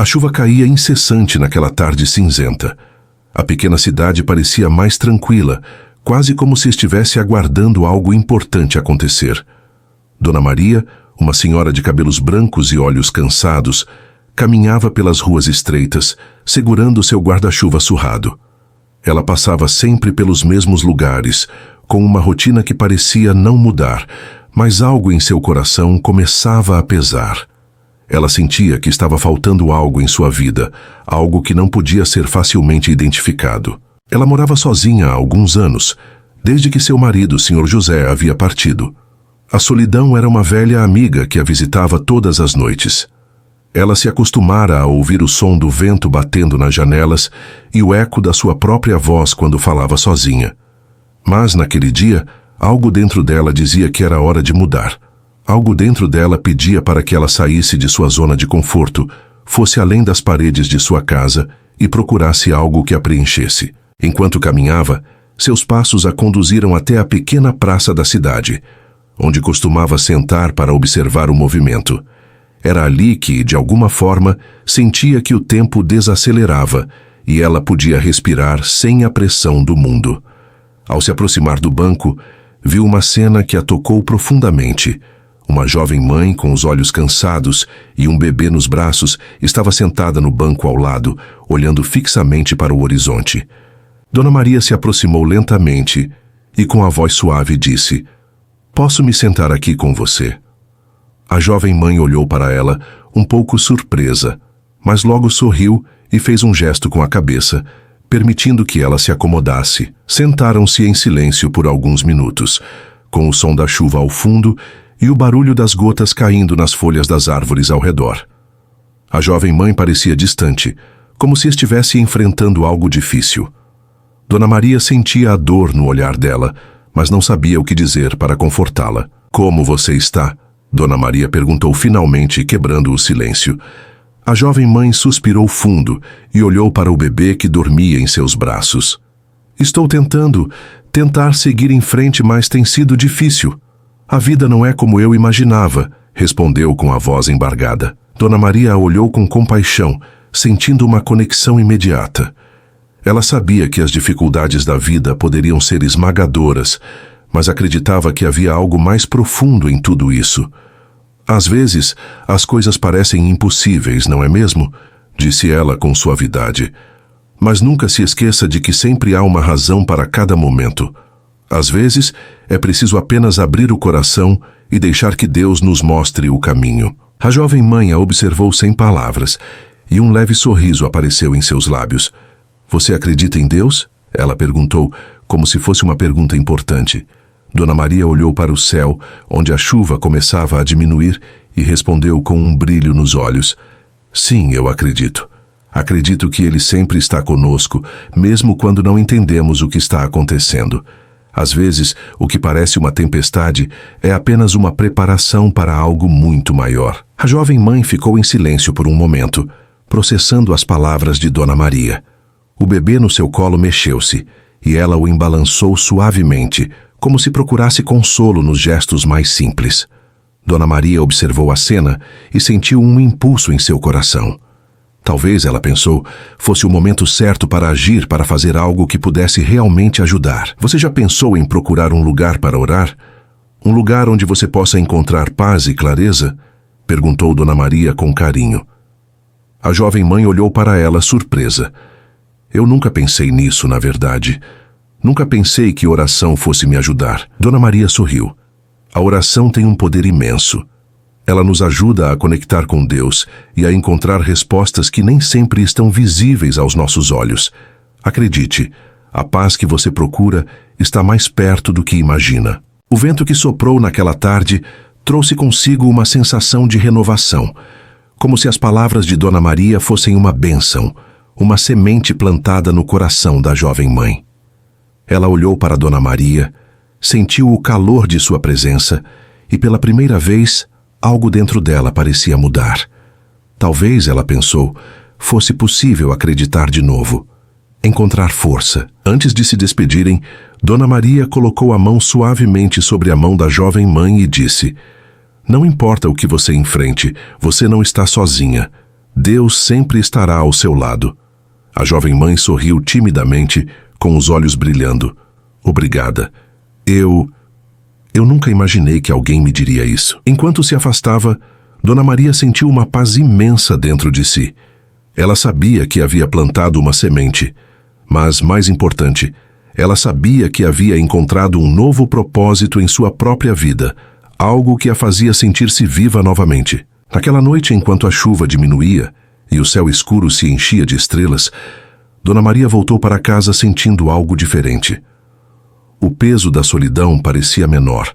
A chuva caía incessante naquela tarde cinzenta. A pequena cidade parecia mais tranquila, quase como se estivesse aguardando algo importante acontecer. Dona Maria, uma senhora de cabelos brancos e olhos cansados, caminhava pelas ruas estreitas, segurando seu guarda-chuva surrado. Ela passava sempre pelos mesmos lugares, com uma rotina que parecia não mudar, mas algo em seu coração começava a pesar. Ela sentia que estava faltando algo em sua vida, algo que não podia ser facilmente identificado. Ela morava sozinha há alguns anos, desde que seu marido, Sr. José, havia partido. A solidão era uma velha amiga que a visitava todas as noites. Ela se acostumara a ouvir o som do vento batendo nas janelas e o eco da sua própria voz quando falava sozinha. Mas, naquele dia, algo dentro dela dizia que era hora de mudar. Algo dentro dela pedia para que ela saísse de sua zona de conforto, fosse além das paredes de sua casa e procurasse algo que a preenchesse. Enquanto caminhava, seus passos a conduziram até a pequena praça da cidade, onde costumava sentar para observar o movimento. Era ali que, de alguma forma, sentia que o tempo desacelerava e ela podia respirar sem a pressão do mundo. Ao se aproximar do banco, viu uma cena que a tocou profundamente. Uma jovem mãe com os olhos cansados e um bebê nos braços estava sentada no banco ao lado, olhando fixamente para o horizonte. Dona Maria se aproximou lentamente e com a voz suave disse: "Posso me sentar aqui com você?" A jovem mãe olhou para ela, um pouco surpresa, mas logo sorriu e fez um gesto com a cabeça, permitindo que ela se acomodasse. Sentaram-se em silêncio por alguns minutos, com o som da chuva ao fundo e o barulho das gotas caindo nas folhas das árvores ao redor. A jovem mãe parecia distante, como se estivesse enfrentando algo difícil. Dona Maria sentia a dor no olhar dela, mas não sabia o que dizer para confortá-la. "Como você está?" Dona Maria perguntou finalmente, quebrando o silêncio. A jovem mãe suspirou fundo e olhou para o bebê que dormia em seus braços. "Estou tentar seguir em frente, mas tem sido difícil. A vida não é como eu imaginava", respondeu com a voz embargada. Dona Maria a olhou com compaixão, sentindo uma conexão imediata. Ela sabia que as dificuldades da vida poderiam ser esmagadoras, mas acreditava que havia algo mais profundo em tudo isso. "Às vezes, as coisas parecem impossíveis, não é mesmo?", disse ela com suavidade. "Mas nunca se esqueça de que sempre há uma razão para cada momento. Às vezes, é preciso apenas abrir o coração e deixar que Deus nos mostre o caminho." A jovem mãe a observou sem palavras, e um leve sorriso apareceu em seus lábios. "Você acredita em Deus?", ela perguntou, como se fosse uma pergunta importante. Dona Maria olhou para o céu, onde a chuva começava a diminuir, e respondeu com um brilho nos olhos: "Sim, eu acredito. Acredito que Ele sempre está conosco, mesmo quando não entendemos o que está acontecendo. Às vezes, o que parece uma tempestade é apenas uma preparação para algo muito maior." A jovem mãe ficou em silêncio por um momento, processando as palavras de Dona Maria. O bebê no seu colo mexeu-se, e ela o embalançou suavemente, como se procurasse consolo nos gestos mais simples. Dona Maria observou a cena e sentiu um impulso em seu coração. Talvez, ela pensou, fosse o momento certo para agir, para fazer algo que pudesse realmente ajudar. "Você já pensou em procurar um lugar para orar? Um lugar onde você possa encontrar paz e clareza?", perguntou Dona Maria com carinho. A jovem mãe olhou para ela surpresa. "Eu nunca pensei nisso, na verdade. Nunca pensei que oração fosse me ajudar." Dona Maria sorriu. "A oração tem um poder imenso. Ela nos ajuda a conectar com Deus e a encontrar respostas que nem sempre estão visíveis aos nossos olhos. Acredite, a paz que você procura está mais perto do que imagina." O vento que soprou naquela tarde trouxe consigo uma sensação de renovação, como se as palavras de Dona Maria fossem uma bênção, uma semente plantada no coração da jovem mãe. Ela olhou para Dona Maria, sentiu o calor de sua presença e, pela primeira vez, algo dentro dela parecia mudar. Talvez, ela pensou, fosse possível acreditar de novo, encontrar força. Antes de se despedirem, Dona Maria colocou a mão suavemente sobre a mão da jovem mãe e disse: "Não importa o que você enfrente, você não está sozinha. Deus sempre estará ao seu lado. A jovem mãe sorriu timidamente, com os olhos brilhando. Obrigada. Eu nunca imaginei que alguém me diria isso. Enquanto se afastava, Dona Maria sentiu uma paz imensa dentro de si. Ela sabia que havia plantado uma semente, mas, mais importante, ela sabia que havia encontrado um novo propósito em sua própria vida, algo que a fazia sentir-se viva novamente. Naquela noite, enquanto a chuva diminuía e o céu escuro se enchia de estrelas, Dona Maria voltou para casa sentindo algo diferente. O peso da solidão parecia menor,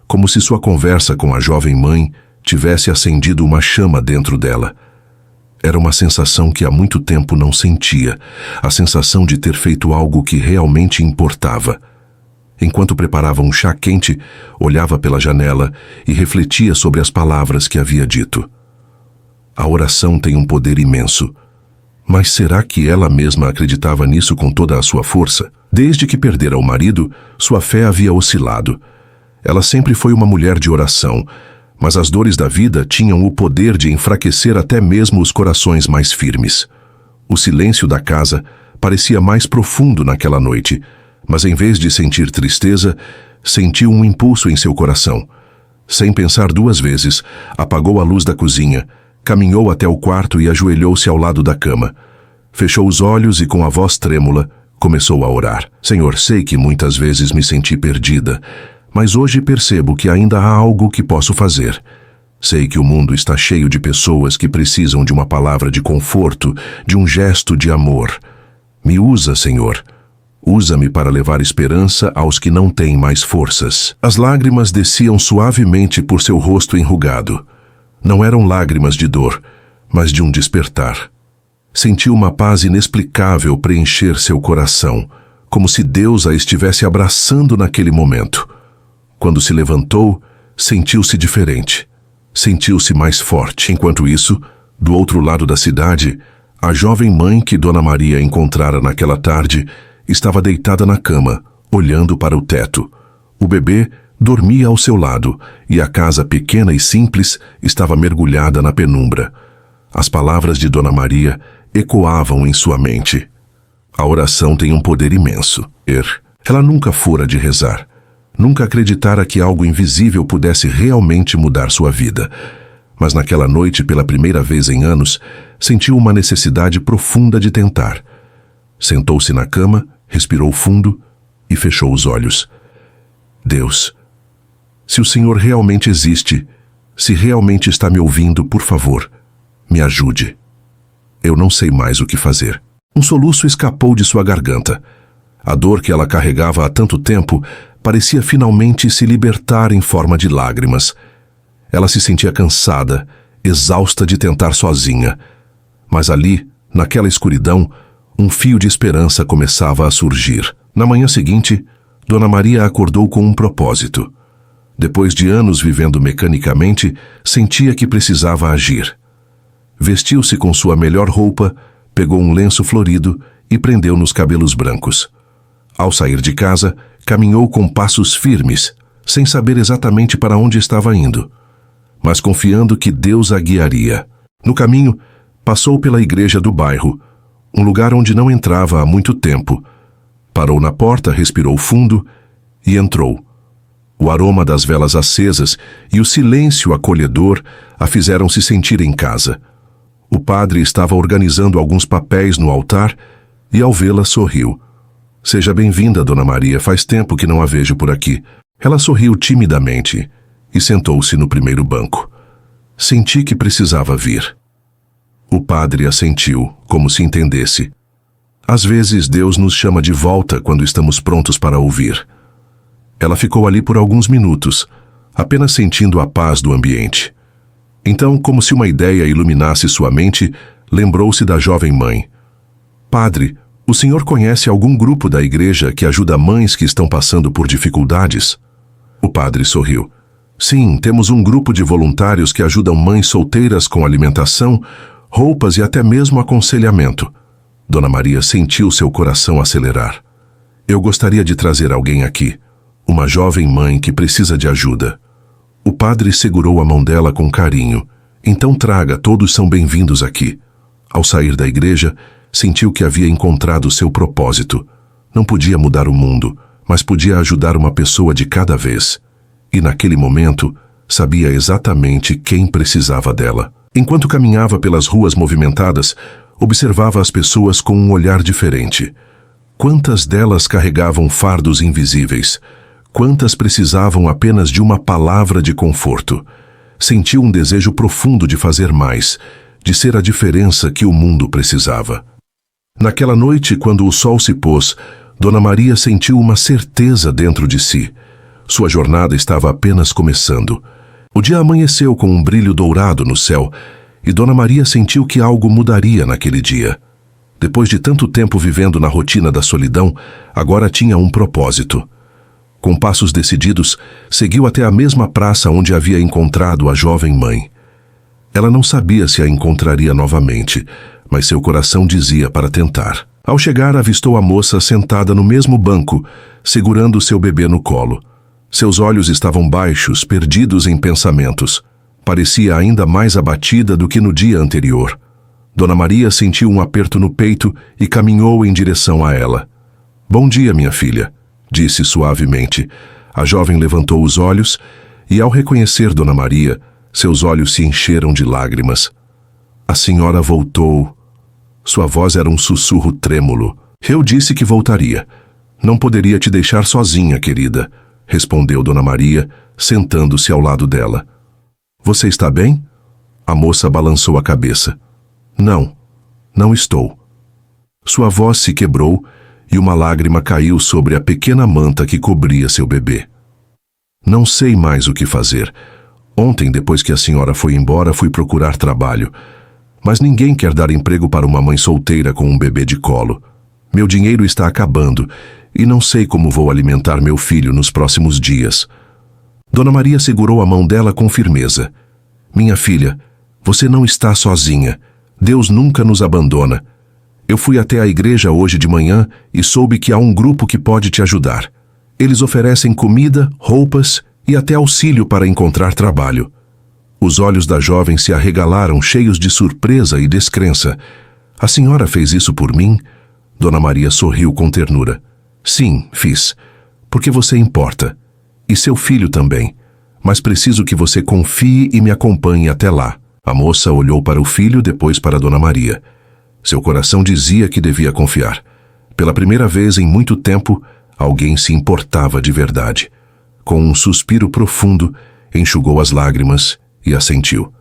como se sua conversa com a jovem mãe tivesse acendido uma chama dentro dela. Era uma sensação que há muito tempo não sentia, a sensação de ter feito algo que realmente importava. Enquanto preparava um chá quente, olhava pela janela e refletia sobre as palavras que havia dito. A oração tem um poder imenso. Mas será que ela mesma acreditava nisso com toda a sua força? Desde que perdera o marido, sua fé havia oscilado. Ela sempre foi uma mulher de oração, mas as dores da vida tinham o poder de enfraquecer até mesmo os corações mais firmes. O silêncio da casa parecia mais profundo naquela noite, mas em vez de sentir tristeza, sentiu um impulso em seu coração. Sem pensar duas vezes, apagou a luz da cozinha, caminhou até o quarto e ajoelhou-se ao lado da cama. Fechou os olhos e, com a voz trêmula, começou a orar. Senhor, sei que muitas vezes me senti perdida, mas hoje percebo que ainda há algo que posso fazer. Sei que o mundo está cheio de pessoas que precisam de uma palavra de conforto, de um gesto de amor. Me usa, Senhor. Usa-me para levar esperança aos que não têm mais forças. As lágrimas desciam suavemente por seu rosto enrugado. Não eram lágrimas de dor, mas de um despertar. Sentiu uma paz inexplicável preencher seu coração, como se Deus a estivesse abraçando naquele momento. Quando se levantou, sentiu-se diferente. Sentiu-se mais forte. Enquanto isso, do outro lado da cidade, a jovem mãe que Dona Maria encontrara naquela tarde estava deitada na cama, olhando para o teto. O bebê dormia ao seu lado e a casa pequena e simples estava mergulhada na penumbra. As palavras de Dona Maria ecoavam em sua mente. A oração tem um poder imenso. Ela nunca fora de rezar. Nunca acreditara que algo invisível pudesse realmente mudar sua vida. Mas naquela noite, pela primeira vez em anos, sentiu uma necessidade profunda de tentar. Sentou-se na cama, respirou fundo e fechou os olhos. Deus, se o Senhor realmente existe, se realmente está me ouvindo, por favor, me ajude. Eu não sei mais o que fazer. Um soluço escapou de sua garganta. A dor que ela carregava há tanto tempo parecia finalmente se libertar em forma de lágrimas. Ela se sentia cansada, exausta de tentar sozinha. Mas ali, naquela escuridão, um fio de esperança começava a surgir. Na manhã seguinte, Dona Maria acordou com um propósito. Depois de anos vivendo mecanicamente, sentia que precisava agir. Vestiu-se com sua melhor roupa, pegou um lenço florido e prendeu nos cabelos brancos. Ao sair de casa, caminhou com passos firmes, sem saber exatamente para onde estava indo, mas confiando que Deus a guiaria. No caminho, passou pela igreja do bairro, um lugar onde não entrava há muito tempo. Parou na porta, respirou fundo e entrou. O aroma das velas acesas e o silêncio acolhedor a fizeram se sentir em casa. O padre estava organizando alguns papéis no altar e, ao vê-la, sorriu. Seja bem-vinda, Dona Maria, faz tempo que não a vejo por aqui. Ela sorriu timidamente e sentou-se no primeiro banco. Senti que precisava vir. O padre assentiu, como se entendesse. Às vezes Deus nos chama de volta quando estamos prontos para ouvir. Ela ficou ali por alguns minutos, apenas sentindo a paz do ambiente. Então, como se uma ideia iluminasse sua mente, lembrou-se da jovem mãe. Padre, o senhor conhece algum grupo da igreja que ajuda mães que estão passando por dificuldades? O padre sorriu. Sim, temos um grupo de voluntários que ajudam mães solteiras com alimentação, roupas e até mesmo aconselhamento. Dona Maria sentiu seu coração acelerar. Eu gostaria de trazer alguém aqui, uma jovem mãe que precisa de ajuda. O padre segurou a mão dela com carinho. Então traga, todos são bem-vindos aqui. Ao sair da igreja, sentiu que havia encontrado seu propósito. Não podia mudar o mundo, mas podia ajudar uma pessoa de cada vez. E naquele momento, sabia exatamente quem precisava dela. Enquanto caminhava pelas ruas movimentadas, observava as pessoas com um olhar diferente. Quantas delas carregavam fardos invisíveis? Quantas precisavam apenas de uma palavra de conforto? Sentiu um desejo profundo de fazer mais, de ser a diferença que o mundo precisava. Naquela noite, quando o sol se pôs, Dona Maria sentiu uma certeza dentro de si. Sua jornada estava apenas começando. O dia amanheceu com um brilho dourado no céu, e Dona Maria sentiu que algo mudaria naquele dia. Depois de tanto tempo vivendo na rotina da solidão, agora tinha um propósito. Com passos decididos, seguiu até a mesma praça onde havia encontrado a jovem mãe. Ela não sabia se a encontraria novamente, mas seu coração dizia para tentar. Ao chegar, avistou a moça sentada no mesmo banco, segurando seu bebê no colo. Seus olhos estavam baixos, perdidos em pensamentos. Parecia ainda mais abatida do que no dia anterior. Dona Maria sentiu um aperto no peito e caminhou em direção a ela. "Bom dia, minha filha", disse suavemente. A jovem levantou os olhos e, ao reconhecer Dona Maria, seus olhos se encheram de lágrimas. "A senhora voltou." Sua voz era um sussurro trêmulo. "Eu disse que voltaria. Não poderia te deixar sozinha, querida", respondeu Dona Maria, sentando-se ao lado dela. "Você está bem?" A moça balançou a cabeça. "Não, não estou." Sua voz se quebrou e uma lágrima caiu sobre a pequena manta que cobria seu bebê. "Não sei mais o que fazer. Ontem, depois que a senhora foi embora, fui procurar trabalho. Mas ninguém quer dar emprego para uma mãe solteira com um bebê de colo. Meu dinheiro está acabando e não sei como vou alimentar meu filho nos próximos dias." Dona Maria segurou a mão dela com firmeza. "Minha filha, você não está sozinha. Deus nunca nos abandona. Eu fui até a igreja hoje de manhã e soube que há um grupo que pode te ajudar. Eles oferecem comida, roupas e até auxílio para encontrar trabalho." Os olhos da jovem se arregalaram, cheios de surpresa e descrença. "A senhora fez isso por mim?" Dona Maria sorriu com ternura. "Sim, fiz. Porque você importa. E seu filho também. Mas preciso que você confie e me acompanhe até lá." A moça olhou para o filho, depois para Dona Maria. Seu coração dizia que devia confiar. Pela primeira vez em muito tempo, alguém se importava de verdade. Com um suspiro profundo, enxugou as lágrimas e assentiu.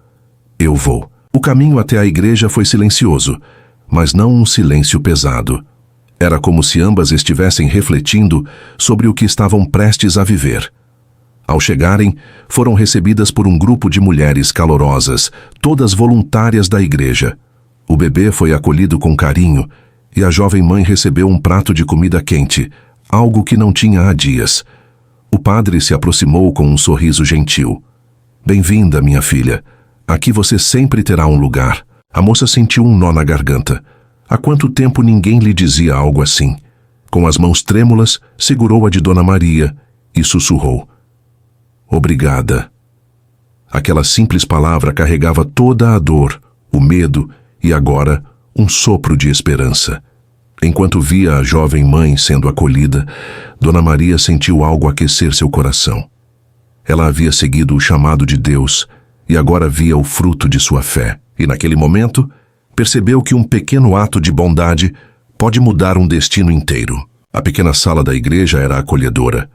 "Eu vou." O caminho até a igreja foi silencioso, mas não um silêncio pesado. Era como se ambas estivessem refletindo sobre o que estavam prestes a viver. Ao chegarem, foram recebidas por um grupo de mulheres calorosas, todas voluntárias da igreja. O bebê foi acolhido com carinho e a jovem mãe recebeu um prato de comida quente, algo que não tinha há dias. O padre se aproximou com um sorriso gentil. "Bem-vinda, minha filha. Aqui você sempre terá um lugar." A moça sentiu um nó na garganta. Há quanto tempo ninguém lhe dizia algo assim? Com as mãos trêmulas, segurou a de Dona Maria e sussurrou: "Obrigada." Aquela simples palavra carregava toda a dor, o medo e agora um sopro de esperança. Enquanto via a jovem mãe sendo acolhida, Dona Maria sentiu algo aquecer seu coração. Ela havia seguido o chamado de Deus e agora via o fruto de sua fé. E naquele momento, percebeu que um pequeno ato de bondade pode mudar um destino inteiro. A pequena sala da igreja era acolhedora.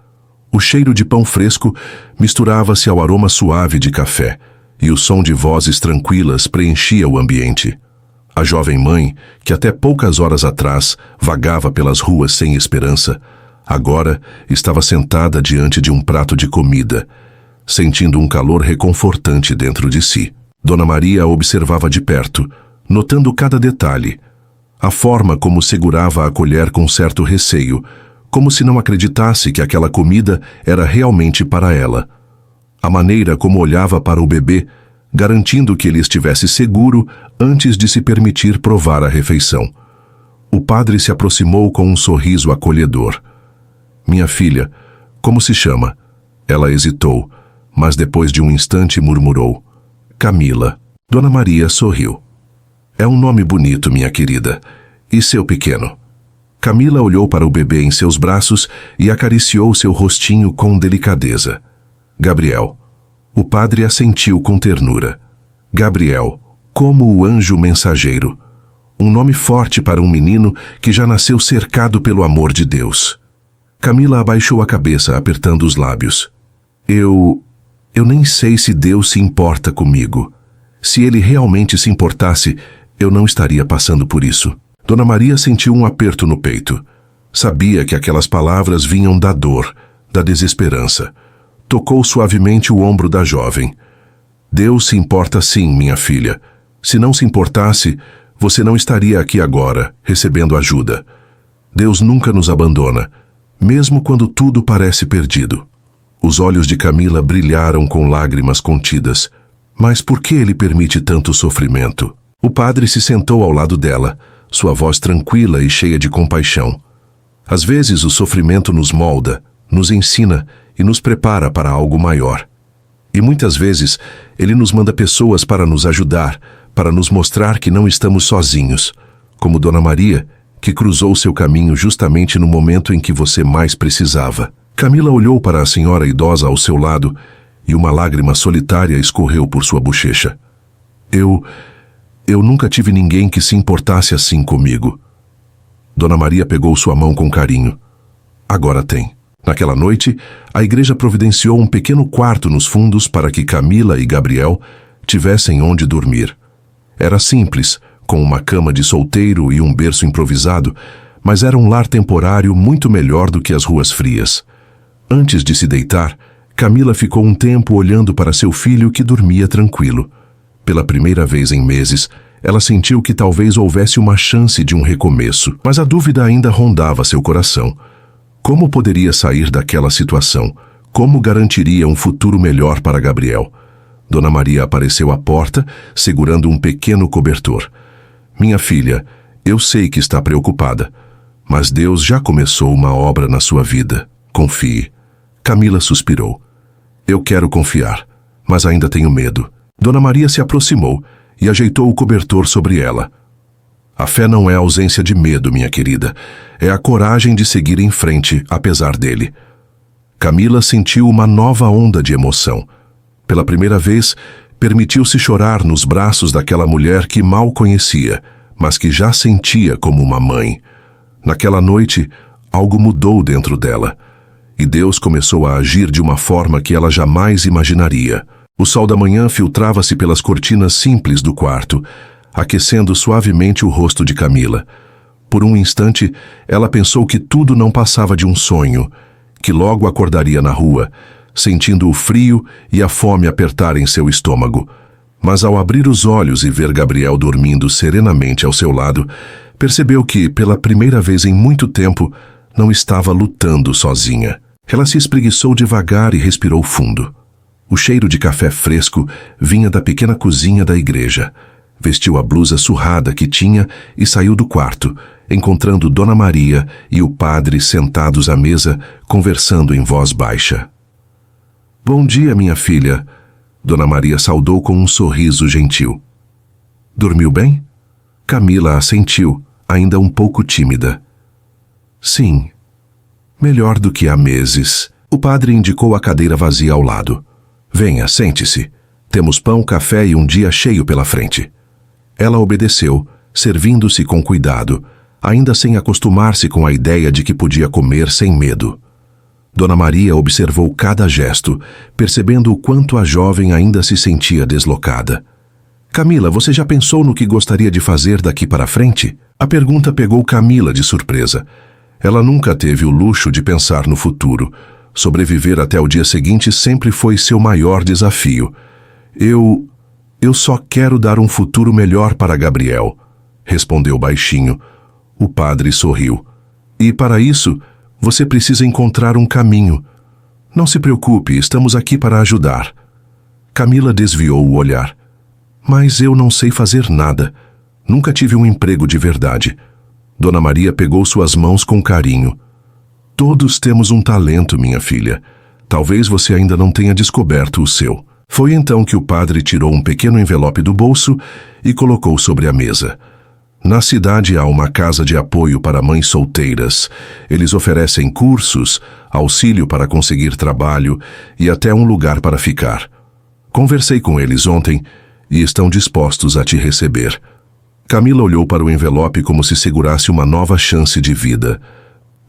O cheiro de pão fresco misturava-se ao aroma suave de café, e o som de vozes tranquilas preenchia o ambiente. A jovem mãe, que até poucas horas atrás vagava pelas ruas sem esperança, agora estava sentada diante de um prato de comida, sentindo um calor reconfortante dentro de si. Dona Maria a observava de perto, notando cada detalhe. A forma como segurava a colher com certo receio, como se não acreditasse que aquela comida era realmente para ela. A maneira como olhava para o bebê, garantindo que ele estivesse seguro antes de se permitir provar a refeição. O padre se aproximou com um sorriso acolhedor. "Minha filha, como se chama?" Ela hesitou, mas depois de um instante murmurou: "Camila." Dona Maria sorriu. É um nome bonito, minha querida. E seu pequeno? Camila olhou para o bebê em seus braços e acariciou seu rostinho com delicadeza. Gabriel. O padre assentiu com ternura. Gabriel, como o anjo mensageiro. Um nome forte para um menino que já nasceu cercado pelo amor de Deus. Camila abaixou a cabeça, apertando os lábios. Eu nem sei se Deus se importa comigo. Se ele realmente se importasse, eu não estaria passando por isso. Dona Maria sentiu um aperto no peito. Sabia que aquelas palavras vinham da dor, da desesperança. Tocou suavemente o ombro da jovem. Deus se importa sim, minha filha. Se não se importasse, você não estaria aqui agora, recebendo ajuda. Deus nunca nos abandona, mesmo quando tudo parece perdido. Os olhos de Camila brilharam com lágrimas contidas. Mas por que ele permite tanto sofrimento? O padre se sentou ao lado dela, sua voz tranquila e cheia de compaixão. Às vezes o sofrimento nos molda, nos ensina e nos prepara para algo maior. E muitas vezes ele nos manda pessoas para nos ajudar, para nos mostrar que não estamos sozinhos, como Dona Maria, que cruzou seu caminho justamente no momento em que você mais precisava. Camila olhou para a senhora idosa ao seu lado e uma lágrima solitária escorreu por sua bochecha. Eu nunca tive ninguém que se importasse assim comigo. Dona Maria pegou sua mão com carinho. Agora tem. Naquela noite, a igreja providenciou um pequeno quarto nos fundos para que Camila e Gabriel tivessem onde dormir. Era simples, com uma cama de solteiro e um berço improvisado, mas era um lar temporário muito melhor do que as ruas frias. Antes de se deitar, Camila ficou um tempo olhando para seu filho que dormia tranquilo. Pela primeira vez em meses, ela sentiu que talvez houvesse uma chance de um recomeço, mas a dúvida ainda rondava seu coração. Como poderia sair daquela situação? Como garantiria um futuro melhor para Gabriel? Dona Maria apareceu à porta, segurando um pequeno cobertor. Minha filha, eu sei que está preocupada, mas Deus já começou uma obra na sua vida. Confie. Camila suspirou. Eu quero confiar, mas ainda tenho medo. Dona Maria se aproximou e ajeitou o cobertor sobre ela. A fé não é a ausência de medo, minha querida. É a coragem de seguir em frente, apesar dele. Camila sentiu uma nova onda de emoção. Pela primeira vez, permitiu-se chorar nos braços daquela mulher que mal conhecia, mas que já sentia como uma mãe. Naquela noite, algo mudou dentro dela. E Deus começou a agir de uma forma que ela jamais imaginaria. O sol da manhã filtrava-se pelas cortinas simples do quarto, aquecendo suavemente o rosto de Camila. Por um instante, ela pensou que tudo não passava de um sonho, que logo acordaria na rua, sentindo o frio e a fome apertarem seu estômago. Mas ao abrir os olhos e ver Gabriel dormindo serenamente ao seu lado, percebeu que, pela primeira vez em muito tempo, não estava lutando sozinha. Ela se espreguiçou devagar e respirou fundo. O cheiro de café fresco vinha da pequena cozinha da igreja. Vestiu a blusa surrada que tinha e saiu do quarto, encontrando Dona Maria e o padre sentados à mesa, conversando em voz baixa. Bom dia, minha filha. Dona Maria saudou com um sorriso gentil. Dormiu bem? Camila assentiu, ainda um pouco tímida. Sim, melhor do que há meses. O padre indicou a cadeira vazia ao lado. Venha, sente-se. Temos pão, café e um dia cheio pela frente. Ela obedeceu, servindo-se com cuidado, ainda sem acostumar-se com a ideia de que podia comer sem medo. Dona Maria observou cada gesto, percebendo o quanto a jovem ainda se sentia deslocada. Camila, você já pensou no que gostaria de fazer daqui para frente? A pergunta pegou Camila de surpresa. Ela nunca teve o luxo de pensar no futuro. Sobreviver até o dia seguinte sempre foi seu maior desafio. Eu só quero dar um futuro melhor para Gabriel, respondeu baixinho. O padre sorriu. E para isso, você precisa encontrar um caminho. Não se preocupe, estamos aqui para ajudar. Camila desviou o olhar. Mas eu não sei fazer nada. Nunca tive um emprego de verdade. Dona Maria pegou suas mãos com carinho. Todos temos um talento, minha filha. Talvez você ainda não tenha descoberto o seu. Foi então que o padre tirou um pequeno envelope do bolso e colocou sobre a mesa. Na cidade há uma casa de apoio para mães solteiras. Eles oferecem cursos, auxílio para conseguir trabalho e até um lugar para ficar. Conversei com eles ontem e estão dispostos a te receber. Camila olhou para o envelope como se segurasse uma nova chance de vida.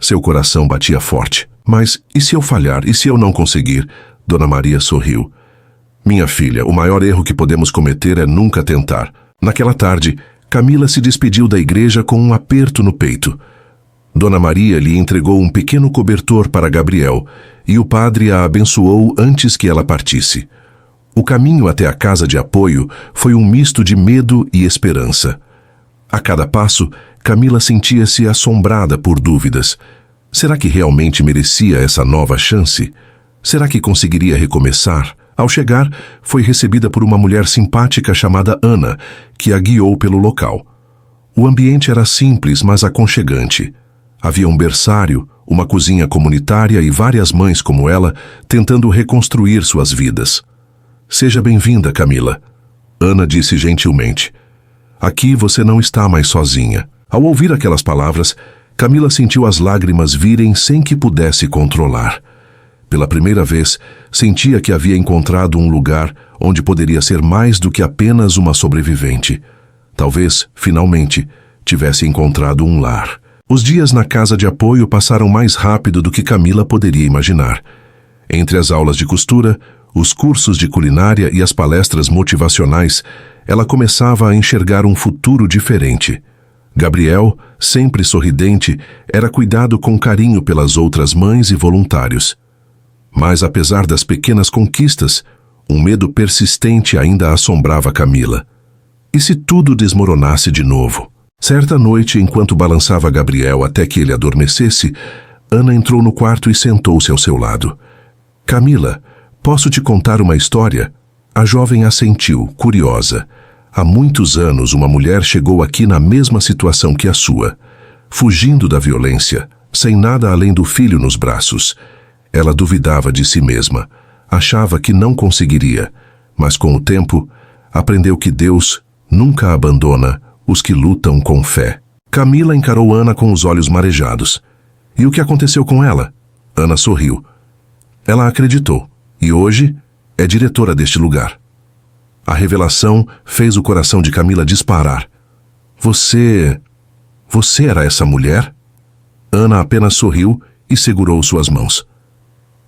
Seu coração batia forte. Mas e se eu falhar? E se eu não conseguir? Dona Maria sorriu. Minha filha, o maior erro que podemos cometer é nunca tentar. Naquela tarde, Camila se despediu da igreja com um aperto no peito. Dona Maria lhe entregou um pequeno cobertor para Gabriel e o padre a abençoou antes que ela partisse. O caminho até a casa de apoio foi um misto de medo e esperança. A cada passo, Camila sentia-se assombrada por dúvidas. Será que realmente merecia essa nova chance? Será que conseguiria recomeçar? Ao chegar, foi recebida por uma mulher simpática chamada Ana, que a guiou pelo local. O ambiente era simples, mas aconchegante. Havia um berçário, uma cozinha comunitária e várias mães como ela tentando reconstruir suas vidas. Seja bem-vinda, Camila. Ana disse gentilmente. Aqui você não está mais sozinha. Ao ouvir aquelas palavras, Camila sentiu as lágrimas virem sem que pudesse controlar. Pela primeira vez, sentia que havia encontrado um lugar onde poderia ser mais do que apenas uma sobrevivente. Talvez, finalmente, tivesse encontrado um lar. Os dias na casa de apoio passaram mais rápido do que Camila poderia imaginar. Entre as aulas de costura, os cursos de culinária e as palestras motivacionais, ela começava a enxergar um futuro diferente. Gabriel, sempre sorridente, era cuidado com carinho pelas outras mães e voluntários. Mas, apesar das pequenas conquistas, um medo persistente ainda assombrava Camila. E se tudo desmoronasse de novo? Certa noite, enquanto balançava Gabriel até que ele adormecesse, Ana entrou no quarto e sentou-se ao seu lado. Camila, posso te contar uma história? A jovem assentiu, curiosa. Há muitos anos, uma mulher chegou aqui na mesma situação que a sua, fugindo da violência, sem nada além do filho nos braços. Ela duvidava de si mesma, achava que não conseguiria, mas com o tempo, aprendeu que Deus nunca abandona os que lutam com fé. Camila encarou Ana com os olhos marejados. E o que aconteceu com ela? Ana sorriu. Ela acreditou, e hoje é diretora deste lugar. A revelação fez o coração de Camila disparar. Você era essa mulher? Ana apenas sorriu e segurou suas mãos.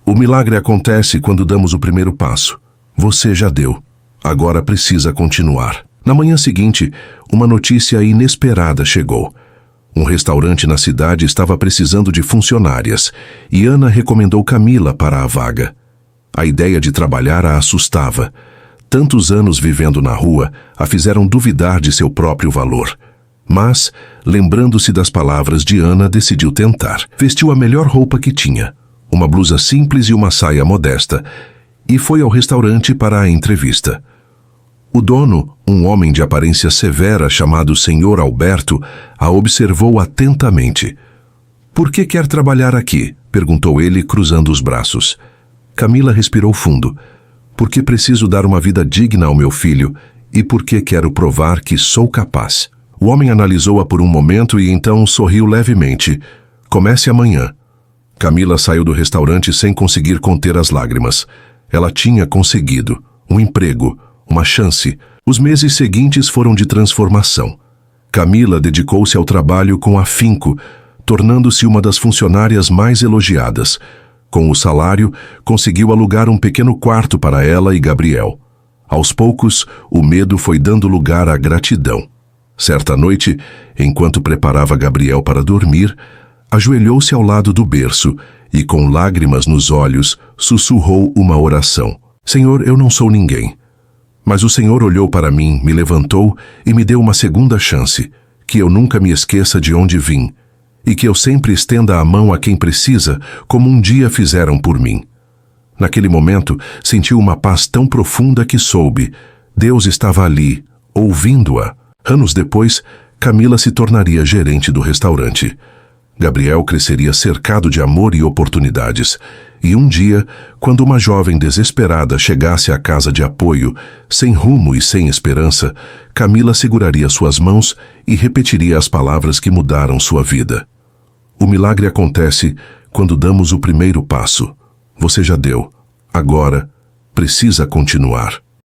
O milagre acontece quando damos o primeiro passo. Você já deu. Agora precisa continuar. Na manhã seguinte, uma notícia inesperada chegou. Um restaurante na cidade estava precisando de funcionárias e Ana recomendou Camila para a vaga. A ideia de trabalhar a assustava. Tantos anos vivendo na rua a fizeram duvidar de seu próprio valor. Mas, lembrando-se das palavras de Ana, decidiu tentar. Vestiu a melhor roupa que tinha, uma blusa simples e uma saia modesta, e foi ao restaurante para a entrevista. O dono, um homem de aparência severa chamado Sr. Alberto, a observou atentamente. Por que quer trabalhar aqui? Perguntou ele, cruzando os braços. Camila respirou fundo. Porque preciso dar uma vida digna ao meu filho e porque quero provar que sou capaz. O homem analisou-a por um momento e então sorriu levemente. Comece amanhã. Camila saiu do restaurante sem conseguir conter as lágrimas. Ela tinha conseguido um emprego, uma chance. Os meses seguintes foram de transformação. Camila dedicou-se ao trabalho com afinco, tornando-se uma das funcionárias mais elogiadas. Com o salário, conseguiu alugar um pequeno quarto para ela e Gabriel. Aos poucos, o medo foi dando lugar à gratidão. Certa noite, enquanto preparava Gabriel para dormir, ajoelhou-se ao lado do berço e, com lágrimas nos olhos, sussurrou uma oração. Senhor, eu não sou ninguém. Mas o Senhor olhou para mim, me levantou e me deu uma segunda chance, que eu nunca me esqueça de onde vim, e que eu sempre estenda a mão a quem precisa, como um dia fizeram por mim. Naquele momento, senti uma paz tão profunda que soube. Deus estava ali, ouvindo-a. Anos depois, Camila se tornaria gerente do restaurante. Gabriel cresceria cercado de amor e oportunidades. E um dia, quando uma jovem desesperada chegasse à casa de apoio, sem rumo e sem esperança, Camila seguraria suas mãos e repetiria as palavras que mudaram sua vida. O milagre acontece quando damos o primeiro passo. Você já deu. Agora, precisa continuar.